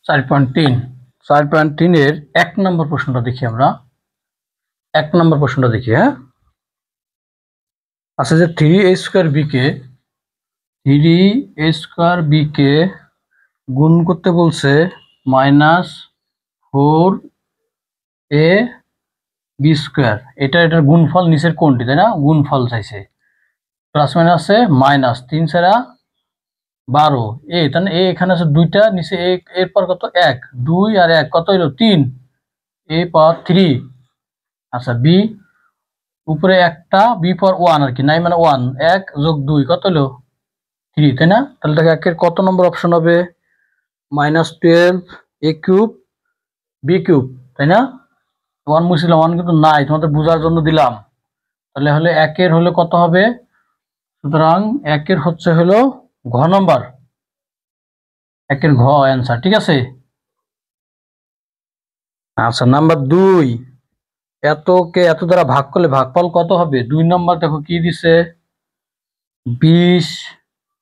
4.3 4.3 এর 1 নম্বর প্রশ্নটা দেখি আমরা। 1 নম্বর প্রশ্নটা দেখি। হ্যাঁ, আচ্ছা, যে 3a² কে গুণ করতে বলছে -4ab²। এটার গুণফল নিচের কোনটি, তাই না? গুণফল চাইছে। প্লাস মাইনাসে মাইনাস 3 ছাড়া 12 এ, তাহলে এ এখানে আছে দুইটা, নিচে এরপর কত 1, 2 আর 1 কত হইল 3, a পাওয়ার 3। আচ্ছা, বি উপরে একটা, বি পাওয়ার 1 আর কি, নাই মানে 1, 1 যোগ 2 কত হলো 3, তাই না? তাহলে দেখো একের কত নম্বর অপশন হবে? -12a³ b³, তাই না? 1 মুছিলাম, 1 কিন্তু নাই, তোমাদের বোঝার জন্য দিলাম। তাহলে হলে একের হলে কত হবে? সুতরাং একের হলো ঘ নম্বর, একের ঘ অ্যান্সার, ঠিক আছে। আচ্ছা, নাম্বার 2, এতকে এত দ্বারা ভাগ করলে ভাগফল কত হবে? 2 নম্বর দেখো কি দিছে, 20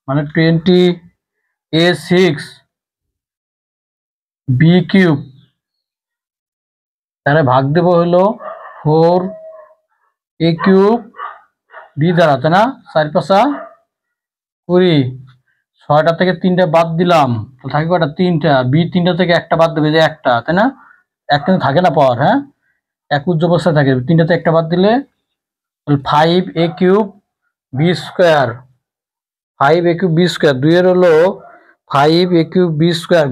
মানে 20a6 b³ তাহলে ভাগ দেব হলো 4a³ b দ্বারা, তাই না? 4 5 20, 6টা থেকে 3টা বাদ দিলাম, তো থাকে কয়টা? 3টা। বি 3টা থেকে একটা বাদ দেবে, যে একটা, তাই না? এক কিন্তু থাকে না পাওয়ার, হ্যাঁ, এক উচ্চ অবস্থায় থাকে। 3টাতে একটা বাদ দিলে 5a³ b², 5a³ b²। 2 এর হলো 5a³ b²,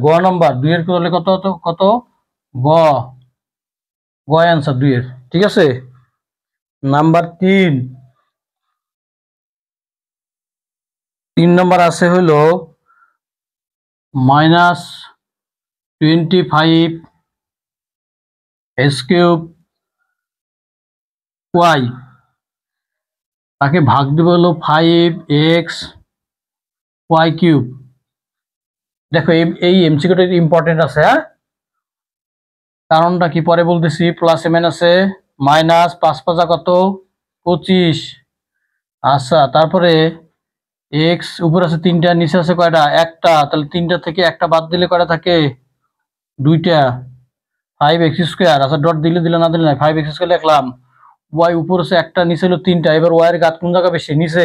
গ নম্বর। 2 এর হলে কত কত? গ অ্যান্সার 2 এর, ঠিক আছে। নাম্বার 3 নম্বর আছে হলো -25x³ তাকে ভাগ দেবে হলো 5xy³। দেখো এই এমসিকিউটা ইম্পর্টেন্ট আছে, হ্যাঁ। কারণটা কি পরে বলতেছি। প্লাসে মাইনাসে মাইনাস, 5 5 কত? 25। আচ্ছা, তারপরে এক্স উপরে আছে 3টা, নিচে আছে কয়টা? একটা। তাহলে 3টা থেকে একটা বাদ দিলে কয়টা থাকে? 2টা। 5x²। আচ্ছা, ডট দিলে না দিলে নাই, 5x² লিখলাম। ওয়াই উপরে আছে একটা, নিচে হলো 3টা। এবার ওয়াই এর ঘাত কোন জায়গা বেশি? নিচে।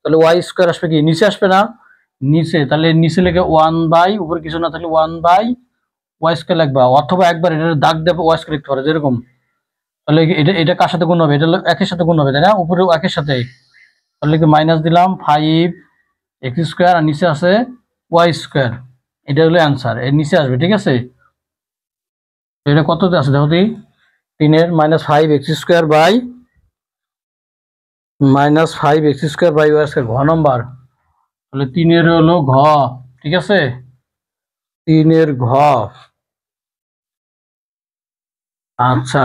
তাহলে y² আসবে কি? নিচে আসবে না? নিচে। তাহলে নিচে লিখে 1/, উপরে কিছু না থাকলে 1/y² লিখবা, অথবা একবার এটা দাগ দেবে y² লিখতে পারো, যেরকম। তাহলে এটা কার সাথে গুণ হবে? এটা একের সাথে গুণ হবে, তাই না? উপরে একের সাথে। তাহলে কি মাইনাস দিলাম 5x² আর নিচে আছে y²। এটা হলো অ্যান্সার, এর নিচে আসবে, ঠিক আছে। এটা কততে আছে দেখো তো, 3 এর -5x² ঘ নম্বর। তাহলে 3 এর হলো ঘ, ঠিক আছে। 3 এর ঘ। আচ্ছা,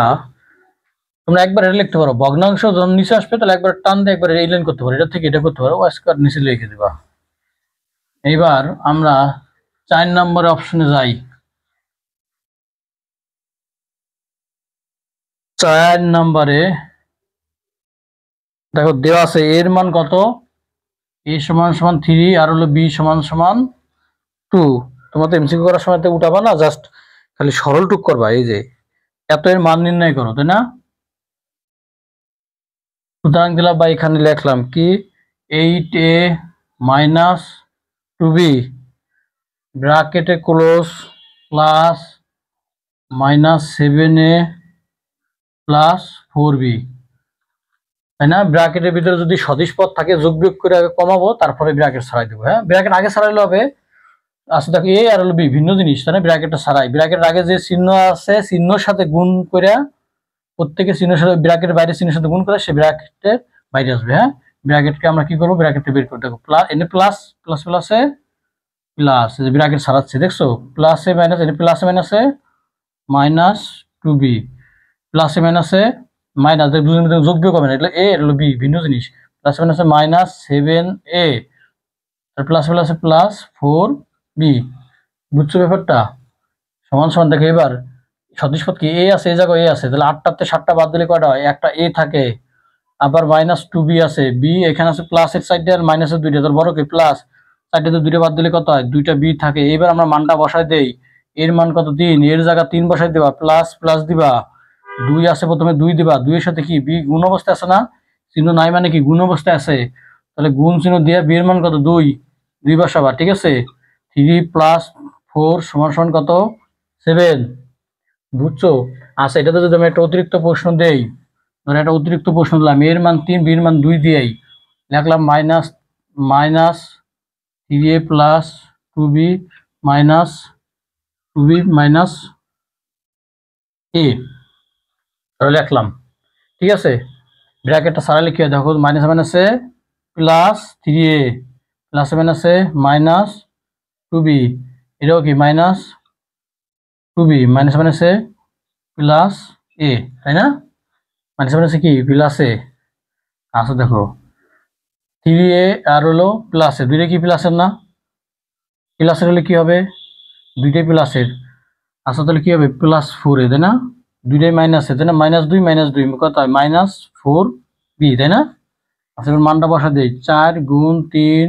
তোমরা একবার এটা লিখতে পারো, ভগ্নাংশ যখন নিচে আসবে তাহলে একবার টান দিয়ে একবার এই লাইন করতে পারো, এটা থেকে এটা করতে পারো, y² নিচে লিখে দিবা। এইবার আমরা 4 নম্বরে অপশনে যাই। 4 নম্বরে দেখো দেওয়া আছে এর মান কত? a = 3 আর হলো b = 2। তোমাদের এমসিকিউ করার সময় তো উঠাবা না, জাস্ট খালি সরল টুক করবা। এই যে এত এর মান নির্ণয় করো, তাই না? সুতরাং দিলাম বা এখানে লিখলাম কি 8a - 2b ব্র্যাকেটে close plus -7a plus 4b, তাই না? ব্র্যাকেটের ভিতরে যদি সদিশ পদ থাকে যোগ বিয়োগ করে আগে কমাবো, তারপরে ব্র্যাকেট ছাড়াই দেবো। হ্যাঁ, ব্র্যাকেট আগে ছাড়াইলে হবে। আচ্ছা, দেখো এ আর হলো বি ভিন্ন জিনিস, তাই না? ব্র্যাকেটটা ছাড়াই, ব্র্যাকেটের আগে যে চিহ্ন আছে চিহ্নর সাথে গুণ করে, প্রত্যেকের চিহ্নের সাথে ব্র্যাকেটের বাইরে চিহ্নের সাথে গুণ করে সে ব্র্যাকেটের বাইরে আসবে। হ্যাঁ, ব্র্যাকেটকে আমরা কি করবো? ব্র্যাকেটে বের করে দেখো, প্লাস এনে প্লাস প্লাস প্লাসে প্লাস, যে ব্র্যাকেট ছাড়াচ্ছে দেখছো, প্লাসে মাইনাস, এনে প্লাসে মাইনাসে -2b, প্লাসে মাইনাসে মাইনাস, দুজনের মধ্যে যোগ বিয়োগ হবে না, এটা এ আর হলো বি ভিন্ন জিনিস। প্লাসে মাইনাসে -7a আর প্লাস প্লাসে প্লাস 4b, বুঝছো ব্যাপারটা? সমান সমান। দেখো এবার সদৃশ পদ কি এ আছে, এই জায়গায় এ আছে, তাহলে 8টাতে 7টা বাদ দিলে কয়টা হয়? একটা এ থাকে। আবার -2b আছে, বি এখানে আছে প্লাসের সাইডে আর মাইনাসের 2টা, তাহলে বড় কি প্লাস, 4টাতে 2টা বাদ দিলে কত হয়? 2টা বি থাকে। এবার আমরা মানটা বসাই দেই, এর মান কত 3, এর জায়গা 3 বসাই দিবা, প্লাস প্লাস দিবা, 2 আছে প্রথমে 2 দিবা, 2 এর সাথে কি বি গুণ অবস্থায় আছে না, চিহ্ন নাই মানে কি গুণ অবস্থায় আছে, তাহলে গুণ চিহ্ন দিয়ে বি এর মান কত 2, 2 বসাবা, ঠিক আছে। 3 + 4 = কত 7, বুঝছো। আচ্ছা, এটাতে যদি আমি একটা অতিরিক্ত প্রশ্ন দেই, ধর একটা অতিরিক্ত প্রশ্ন দিলাম, এর মান 3, বি এর মান 2 দিয়েই লিখলাম minus minus 3a + 2b minus 2b minus a, তাহলে লিখলাম, ঠিক আছে। ব্র্যাকেটটা সারা লিখে দেখো, মাইনাস মাইনাসে প্লাস 3a প্লাস মাইনাসে মাইনাস 2b, এটাও কি মাইনাস 2b মাইনাস মাইনাসে প্লাস a, তাই না, মাইনাস মাইনাসে কি প্লাস a। আচ্ছা দেখো 3a আর হলো প্লাসে, দুইটা কি প্লাসের না, প্লাসের হলে কি হবে, দুইটাই প্লাসের। আচ্ছা তাহলে কি হবে +4a, তাই না, দুইটাই মাইনাসে, তাই না, -2 কত হয় -4b, তাই না। আচ্ছা এবার মানটা বসা দেই, 4 × 3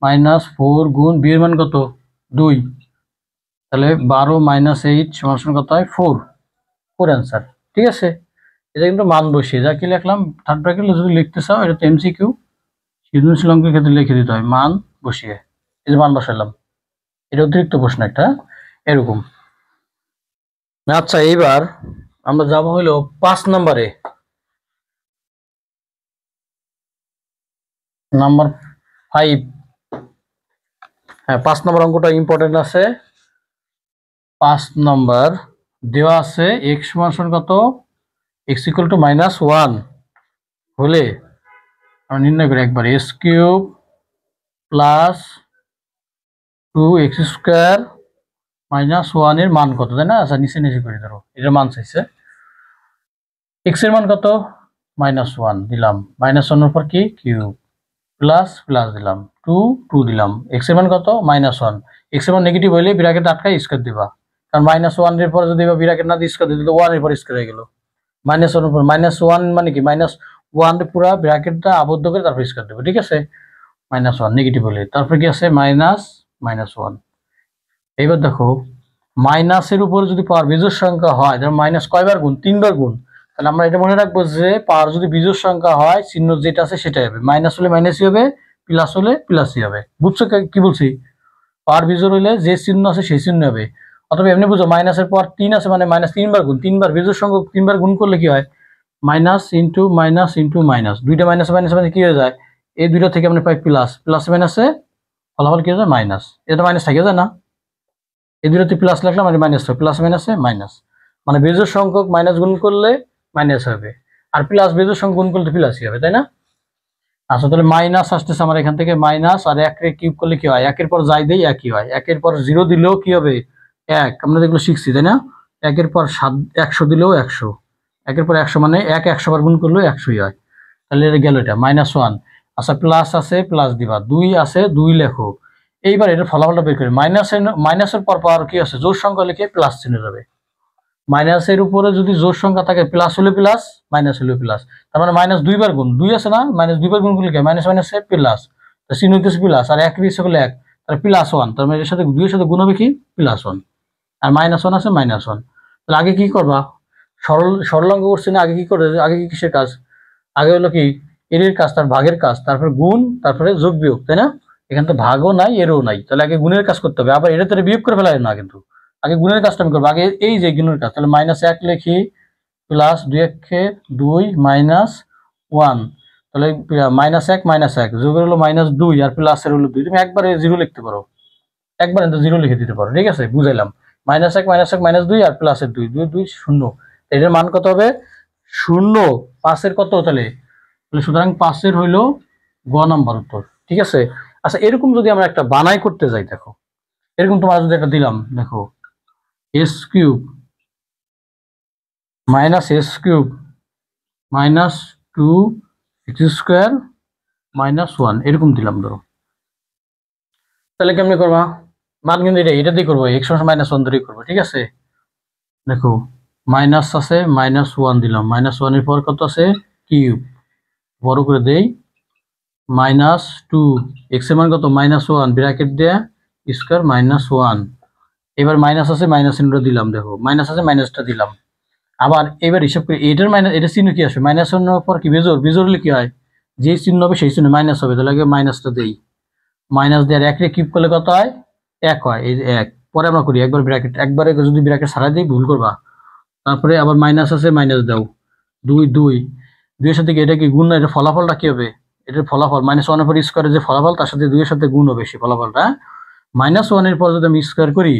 -4 × b এর মান কত 2, তাহলে 12 - 8 = কত হয় 4, অ্যান্সার, ঠিক আছে। এটা কিন্তু মান বসিয়ে যা কি লিখলাম, থার্ড ব্র্যাকেট যদি লিখতে চাও এটা তো এমসিকিউ, সৃজনশীল অঙ্কের ক্ষেত্রে লিখে দিতে হয় মান বসিয়ে, এই যে মান বসালাম, এটা অতিরিক্ত প্রশ্ন একটা এরকম। আচ্ছা এইবার আমরা যাব হলো 5 নম্বরে, নাম্বার 5। হ্যাঁ 5 নম্বর অঙ্কটা ইম্পর্টেন্ট আছে। 5 নম্বর দেওয়া আছে x সমান কত, x = -1 হলে আমরা নির্ণয় করি একবার s³ + 2x² - 1 এর মান কত, তাই না। আচ্ছা নিচে নিচে করে ধরো, এটার মান চাইছে, x এর মান কত -1 দিলাম, -1 এর উপর কি কিউব, প্লাস প্লাস দিলাম 2 2 দিলাম, x এর মান কত -1, x এর মান নেগেটিভ হইলে ব্র্যাকেট আটকায় স্কয়ার দিবা, কারণ -1 এর পরে যদি ব্র্যাকেট না দিয়ে স্কয়ার দিলে তো 1 এর পর স্কয়ার হয়ে গেল, -1 এর উপর -1 মানে কি -1 পুরো ব্র্যাকেটটা আবদ্ধ করে তারপর স্কয়ার দেব, ঠিক আছে। -1 নেগেটিভ হলে তারপর কি আছে -1। এইবার দেখো মাইনাসের উপর যদি পাওয়ার বিজোড় সংখ্যা হয়, ধর মাইনাস কয়বার গুণ, 3 বার গুণ, তাহলে আমরা এটা মনে রাখবো যে পাওয়ার যদি বিজোড় সংখ্যা হয় চিহ্ন যেটা আছে সেটাই হবে, মাইনাস হলে মাইনাসই হবে, প্লাস হলে প্লাসই হবে, বুঝছো কি বলছি। পাওয়ার বিজোড় হলে যে চিহ্ন আছে সেই চিহ্ন হবে, অথবা এমনি বুঝো মাইনাসের পর 3 আছে মানে -3 বার গুণ, 3 বার বিজোড় সংখ্যক 3 বার গুণ করলে কি হয় minus into minus into minus, দুইটা মাইনাস মাইনাস মানে কি হয়ে যায়, এই দুইটা থেকে আমরা পাই প্লাস, প্লাস মাইনাসে ফলাফল কি হয়ে যায় মাইনাস, এটা মাইনাস থাকে যায় না, এই দুটোতে প্লাস লিখলাম আর মাইনাস হবে, প্লাস মাইনাসে মাইনাস, মানে বিজোড় সংখ্যক মাইনাস গুণ করলে মাইনাস হবে, আর প্লাস বিজোড় সংখ্যক গুণ করলে প্লাসই হবে, তাই না। আচ্ছা তাহলে মাইনাস আসতেছে আমার এখান থেকে মাইনাস, আর 1 এর কিউব করলে কি হয়, 1 এর পর যাই দেই একই হয়, 1 এর পর 0 দিলেও কি হবে 1, আমরা যেগুলো শিখছি তাই না, 1 এর পর 100 দিলেও 100, 1 এর পর 100 মানে 1 100 বার গুণ করলেও 100ই হয়, তাহলে এটা গেল এটা -1। আচ্ছা প্লাস আছে প্লাস দিবা, 2 আছে 2 লেখো, এইবার এটা ফলাফলটা বের করি, মাইনাসের পর পাওয়ার কি আছে জোড় সংখ্যা লিখে প্লাস চিহ্ন যাবে, মাইনাসের উপরে যদি জোড় সংখ্যা থাকে প্লাস হলে প্লাস মাইনাস হলে প্লাস, তার মানে -2 বার গুণ, 2 আছে না, -2 বার গুণ করলে কি মাইনাস মাইনাসে প্লাস, তো চিহ্ন হইতেছে প্লাস, আর 1 ইচ্ছে করলে 1, তাহলে +1, তার মানে এর সাথে 2 এর সাথে গুণ হবে কি +1, আর -1 আছে -1, তাহলে আগে কি করবা, সরল অঙ্ক করছি না, আগে কি করে, আগে কি কিসের কাজ, আগে হলো কি এর কাজ, তার ভাগের কাজ, তারপরে গুণ, তারপরে যোগ বিয়োগ, তাই না। এখানে তো ভাগও নাই এরও নাই, তাহলে আগে গুণের কাজ করতে হবে, আবার এটা তো বিয়োগ করে ফেলা না, কিন্তু আগে গুণের কাজটা আমি করবো, আগে এই যে গুণের কাজ, তাহলে -1 লিখি প্লাস 2 1 2 -1, তাহলে -1 যোগের হলো -2 আর প্লাসের হলো 2, তুমি একবারে 0 লিখতে পারো, একবার 0 লিখে দিতে পারো, ঠিক আছে বুঝাইলাম, -1 -2 আর প্লাসের 2 2 2 0, এটার মান কত হবে 0, 5 এর কত তাহলে, সুতরাং 5 এর হইলো গ নাম্বার উত্তর, ঠিক আছে। আচ্ছা এরকম যদি আমরা একটা বানাই করতে যাই, দেখো এরকম তোমার যদি একটা দিলাম, দেখো s³ -s³ -2x² -1 এরকম দিলাম ধরো, তাহলে কেমনি করবা, মান কিন্তু এটা দিয়ে করবো, x -1 ধরেই করবো, ঠিক আছে। দেখো মাইনাস আছে -1 দিলাম, -1 এর পর কত আছে কিউব, বড় করে দেই -2, x এর মান কত -1 ব্র্যাকেট দেয়া স্কয়ার -1, এবার মাইনাস আছে, মাইনাস চিহ্নটা দিলাম, দেখো মাইনাস আছে, মাইনাসটা দিলাম। আবার এবার হিসাব করি এটার মাইনাস, এটা চিহ্ন কি আসবে, মাইনাস চিহ্নের পর কি বেজোর, বেজোর হলে কি হয়, যে চিহ্ন হবে সেই চিহ্ন মাইনাস হবে, তাহলে আগে মাইনাসটা দেই। মাইনাস দেওয়ার এক রে কিউব করলে কত হয়, এক হয়, এই যে এক। পরে আমরা করি একবার ব্র্যাকেট, একবারে যদি ব্র্যাকেট ছাড়াই দিই ভুল করবা। তারপরে আবার মাইনাস আছে, মাইনাস দাও, দুই দুই, দুইয়ের সাথে কি এটা কি গুণ না, এটা ফলাফলটা কি হবে, এটার ফলাফল মাইনাস ওয়ানের পর স্কোয়ারের যে ফলাফল তার সাথে দুইয়ের সাথে গুণ হবে সেই ফলাফলটা। মাইনাস ওয়ানের পর যদি আমি স্কোয়ার করি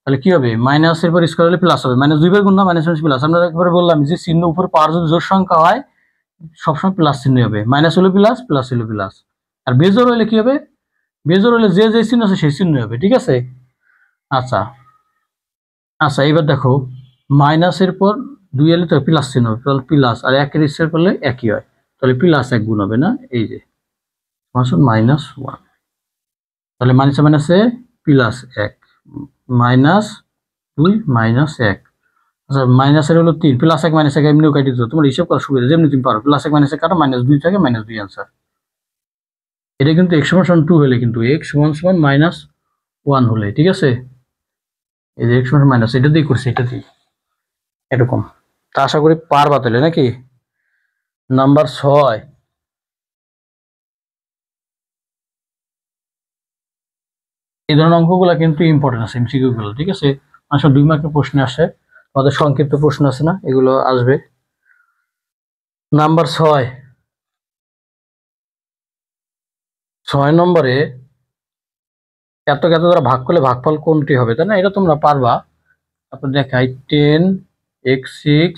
তাহলে কি হবে, মাইনাসের পর স্কোয়ার হলে প্লাস হবে, মাইনাস দুইবার গুণ না, মাইনাস মাইনাস প্লাস। আমরা একবার বললাম যে চিহ্ন উপর পাওয়ার যদি জোর সংখ্যা হয় সবসময় প্লাস চিহ্ন হবে, মাইনাস হলো প্লাস, প্লাস হলো প্লাস। আর বেজোর হলে কি হবে, বেজোর হলে যে যে চিহ্ন আছে সেই চিহ্ন হবে, ঠিক আছে। আচ্ছা আচ্ছা, এবার দেখো মাইনাসের পর দুই এলে তো প্লাস চিহ্ন হবে, তাহলে প্লাস, আর একের স্কোয়ার করলে একই হয়, তাহলে প্লাস এক গুণ হবে না, এই যে মাইনাস ওয়ান, তাহলে মাইনাসে মাইনাসে প্লাস এক, মাইনাস দুই মাইনাস এক। আচ্ছা মাইনাসের হলো তিন, প্লাস এক মাইনাস এক এমনিও কাটি দিত, তোমার হিসাব করার সুবিধা যেমনি তুমি পারো, প্লাস এক মাইনাস এক কাটা মাইনাস দুই থাকে, মাইনাস দুই আনসার। এটা কিন্তু এক্স সমান টু হলে, কিন্তু এক্স সমান সমান মাইনাস ওয়ান হলে, ঠিক আছে। এই যে এক্স সমান মাইনাস, এটা দিয়ে করছি, এটা দিয়ে এরকম। তা আশা করি পারবা তাহলে নাকি। নাম্বার 6, এই ধরনের অঙ্কগুলো কিন্তু ইম্পর্টেন্ট আছে, এমসিকিউ গুলো, ঠিক আছে। আসলে 2 মার্কের প্রশ্ন আসে, আমাদের সংক্ষিপ্ত প্রশ্ন আছে না, এগুলো আসবে। নাম্বার 6 নম্বরে এত এত দ্বারা ভাগ করলে ভাগফল কোনটি হবে, তাই না, এটা তোমরা পারবা। তারপর দেখাই 10x6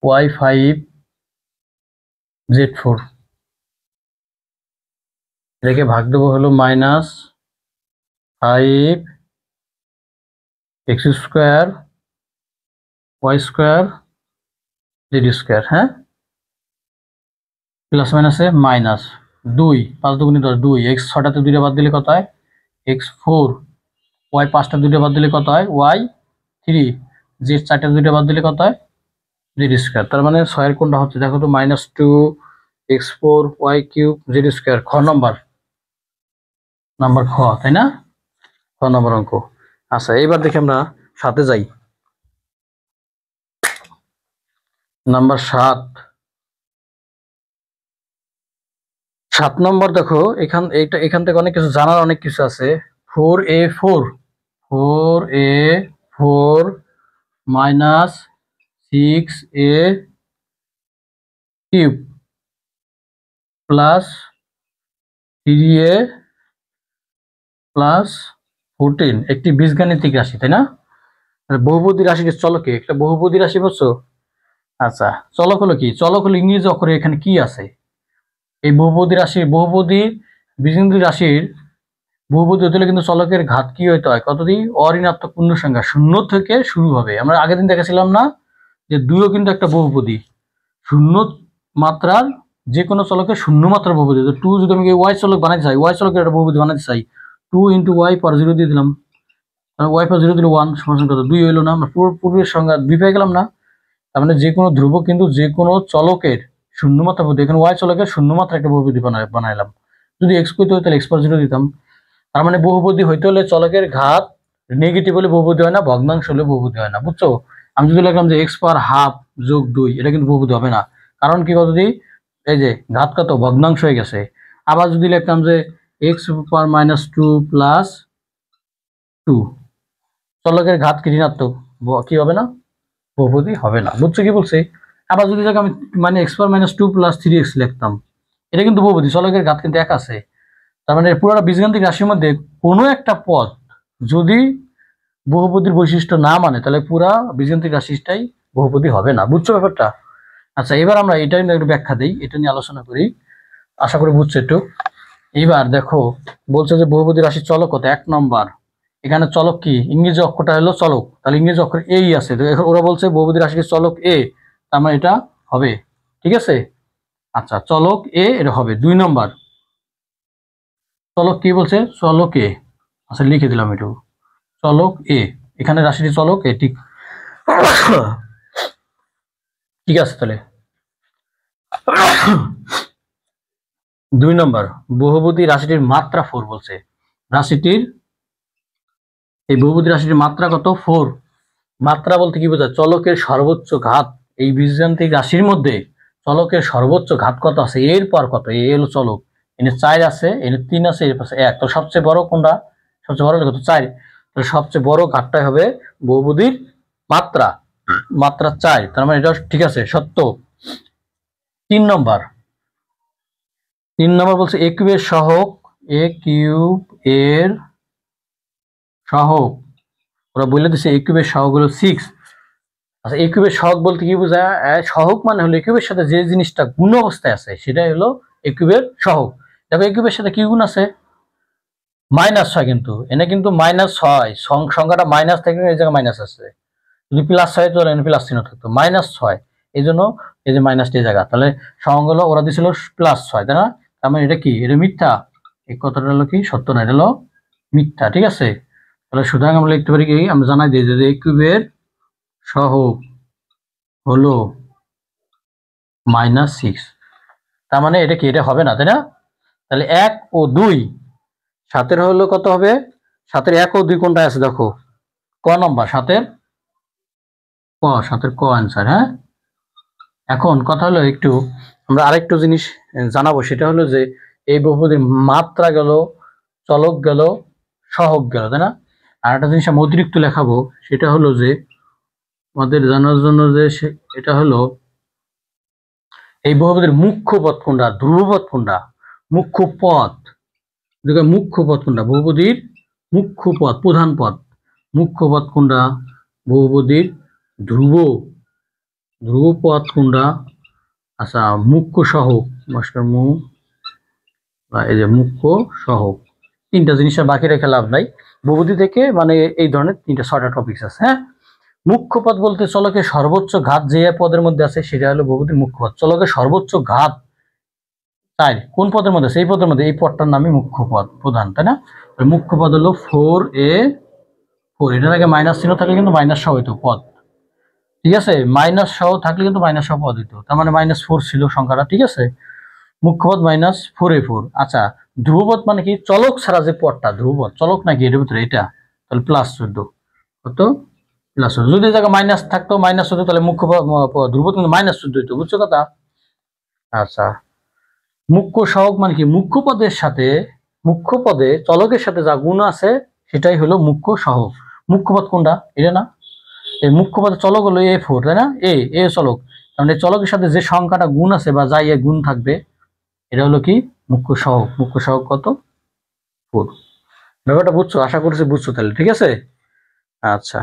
y5 z4, এটাকে ভাগ দেবো হলো -5x² y² z², হ্যাঁ, প্লাস মাইনাসে মাইনাস 2, 5 দুগুণে 10, 2, x 6টাতে 2টা বাদ দিলে কত হয় x4, y 5টা 2টা বাদ দিলে কত হয় y3, z 4টা 2টা বাদ দিলে কত হয় z²। তার মানে 6 এর কোনটা হচ্ছে দেখো তো, -2 x4 y3 z², খ নম্বর, নাম্বার খ, তাই না, খ নম্বর অঙ্ক। আচ্ছা এবার দেখি আমরা সাথে যাই, নাম্বার 7 নম্বর দেখো, এখান থেকে অনেক কিছু জানার, অনেক কিছু আছে। 4a4 minus 6a³ plus 3a plus 14 একটি বীজগাণিতিক রাশি, তাই না, বহুপদী রাশির চলকে, একটা বহুপদী রাশি বুঝছো। আচ্ছা চলক হলো কি, চলক হলো ইংরেজি অক্ষরে এখানে কি আছে, এই বহুপদী রাশির, বহুপদী বীজগাণিতিক রাশির বহুপদী হতে হলে কিন্তু চলকের ঘাত কি হইতে হয়, কতটি, অঋণাত্মক পূর্ণ সংখ্যা, শূন্য থেকে শুরু হবে। আমরা আগের দিন দেখেছিলাম না যে 2ও কিন্তু একটা বহুপদী, শূন্য মাত্রার যে কোনো চলকের শূন্য মাত্রার বহুপদী। তো 2 যদি আমি ওয়াই চলক বানাতে চাই, ওয়াই চলকের একটা বহুপদী বানাতে চাই, 2 × y পর 0 দিয়ে দিলাম, y পর 0 দিলে 1 সমান কত, 2 হইলো না, আমরা পূর্বের সংখ্যা 2 পেয়ে গেলাম না। তার মানে যে কোনো ধ্রুবক কিন্তু যে কোনো চলকের শূন্য মাত্রা বহুপদী, এখানে y চলকের শূন্য মাত্রা একটা বহুপদী বানাইলাম। যদি x করতে হতো তাহলে x পর 0 দিতাম। তার মানে বহুপদী হইতে হলে চলকের ঘাত নেগেটিভ হলে বহুপদী হয় না, ভগ্নাংশ হলে বহুপদী হয় না, বুঝছো। আমি যদি লিখলাম যে x পাওয়ার হাফ যোগ 2, এটা কিন্তু বহুপদী হবে না, কারণ কি কত দিই, এই যে ঘাত কত ভগ্নাংশ হয়ে গেছে। আবার যদি লিখতাম যে x পাওয়ার -2 প্লাস 2, চলকের ঘাত কি ঋণাত্মক, কি হবে না, বহুপদী হবে না, বুঝছো কি বলছে। আবার যদি আমি মানে x পাওয়ার -2 প্লাস 3x লিখতাম, এটা কিন্তু বহুপদী, চলকের ঘাত কিন্তু এক আছে। তার মানে পুরোটা বীজগাণিতিক রাশির মধ্যে কোনো একটা পদ যদি বহুপদীর বৈশিষ্ট্য না মানে তাহলে পুরা বীজগাণিতিক রাশিটাই বহুপদী হবে না, বুঝছো ব্যাপারটা। আচ্ছা এবার আমরা এটা নিয়ে একটু ব্যাখ্যা দিই, এটা নিয়ে আলোচনা করি, আশা করি বুঝছো একটু। এইবার দেখো বলছে যে বহুপদী রাশির চলক কত, 1 নম্বর, এখানে চলক কি, ইংরেজি অক্ষরটা হলো চলক, তাহলে ইংরেজি অক্ষর এই আছে, তো ওরা বলছে বহুপদী রাশির চলক এ, তার মানে এটা হবে, ঠিক আছে। আচ্ছা চলক এ এটা হবে। 2 নম্বর চলক কি বলছে, চলক এ, আচ্ছা লিখে দিলাম একটু, চলক এ, এখানে রাশিটি চলক এ, ঠিক ঠিক আছে। তাহলে 2 নম্বর বহুপদী রাশিটির মাত্রা 4 বলছে, রাশিটির এই বহুপদী রাশিটির মাত্রা কত 4। মাত্রা বলতে কি বোঝায়? চলকের সর্বোচ্চ ঘাত। এই বীজগাণিতিক রাশির মধ্যে চলকের সর্বোচ্চ ঘাত কত আছে, এর পর কত, এ হলো চলক, এনে 4 আছে, এনে 3 আছে, এর পাশে 1। তো সবচেয়ে বড় কোনটা? সবচেয়ে বড় কত? 4। তাহলে সবচেয়ে বড় ঘাতটাই হবে বহুপদীর মাত্রা, মাত্রা 4। তার মানে এটা ঠিক আছে, সত্য। 3 নম্বর বলছে এ কিউবের সহগ, এ কিউব এর সহগ, ওরা বলে দিচ্ছে এ কিউবের সহগ হলো 6। আচ্ছা, এ কিউবের সহগ বলতে কি বোঝায়? সহগ মানে হলো এ কিউবের সাথে যে জিনিসটা গুণ অবস্থায় আছে সেটাই হলো এ কিউবের সহগ। দেখো এ কিউবের সাথে কি গুণ আছে? -6। কিন্তু এনে কিন্তু -6 সংখ্যাটা মাইনাস থাকলে এই জায়গায় মাইনাস আছে, যদি প্লাস হয় তাহলে এনে প্লাস চিহ্ন থাকতো। -6 এই জন্য এই যে মাইনাসটি জায়গা, তাহলে সহগ হলো ওরা দিছিল +6, তাই না? তার মানে এটা কি? এটা মিথ্যা। এই কথাটা হলো কি? সত্য না, এটা হলো মিথ্যা। ঠিক আছে, তাহলে সুতরাং আমরা লিখতে পারি কি? আমরা জানাই দিই যে এ কিউবের সহগ হলো -6। তার মানে এটা কি? এটা হবে না, তাই না? তাহলে 1 ও 2 7 হলো কত হবে? 7 1 ও 2 কোনটা আছে দেখো, ক নম্বর, 7 ক অ্যান্সার। হ্যাঁ, এখন কথা হলো একটু আমরা আরেকটু জিনিস জানাবো, সেটা হলো যে এই বহুপদীর মাত্রা গেল, চলক গেল, সহগ গেল, তাই না? আর একটা জিনিস আমি অতিরিক্ত লেখাবো, সেটা হলো যে আমাদের জানার জন্য যে এটা হলো এই বহুপদীর মুখ্য পদ কোনটা, ধ্রুবপদ কোনটা, মুখ্য পদ। মুখ্য পদ কোনটা? বহুপদীর মুখ্য পদ, প্রধান পদ। মুখ্য পদ কোনটা? বহুপদীর ধ্রুবপদ কোনটা? আচ্ছা, মুখ্য সহগ, মাস্টার এই যে মুখ্য সহগ। 3টা জিনিসের বাকি রেখে লাভ নাই, বহুপদী থেকে মানে এই ধরনের 3টা 6টা টপিকস আছে। হ্যাঁ, মুখ্য পদ বলতে চলকের সর্বোচ্চ ঘাত যে পদের মধ্যে আছে সেটা হলো বহুপদীর মুখ্য পদ। চলকের সর্বোচ্চ ঘাত 4 কোন পদের মধ্যে আছে? এই পদের মধ্যে। এই পদটার নামই মুখ্য পদ, প্রধান, তাই না? মুখ্য পদ হলো 4a4। এটার আগে মাইনাস চিহ্ন থাকলে কিন্তু মাইনাস সহ হইতো পদ। ঠিক আছে, মাইনাস সহ থাকলে কিন্তু মাইনাস সহ পদ হইতো, তার মানে -4 ছিল সংখ্যাটা। ঠিক আছে, মুখ্যপদ -4a4। আচ্ছা, ধ্রুবপদ মানে কি? চলক ছাড়া যে পদটা ধ্রুবপদ, চলক নাকি এর ভিতরে এটা, তাহলে +14 কত? +14। যদি জায়গা মাইনাস থাকতো -14, তাহলে মুখ্য ধ্রুবপদ কিন্তু -14 হইতো। বুঝছো কথা? আচ্ছা, মুখ্য সহগ মানে কি? মুখ্য পদে চলকের সাথে যা গুণ আছে সেটাই হলো মুখ্য সহগ। মুখ্য পদ কোনটা? এটা না? এই মুখ্য পদে চলক হলো a4, তাই না? এ চলক, মানে চলকের সাথে যে সংখ্যাটা গুণ আছে বা যাই গুণ থাকবে এটা হলো কি? মুখ্য সহগ। মুখ্য সহগ কত? 4। ব্যাপারটা বুঝছো? আশা করছি বুঝছো তাহলে। ঠিক আছে, আচ্ছা।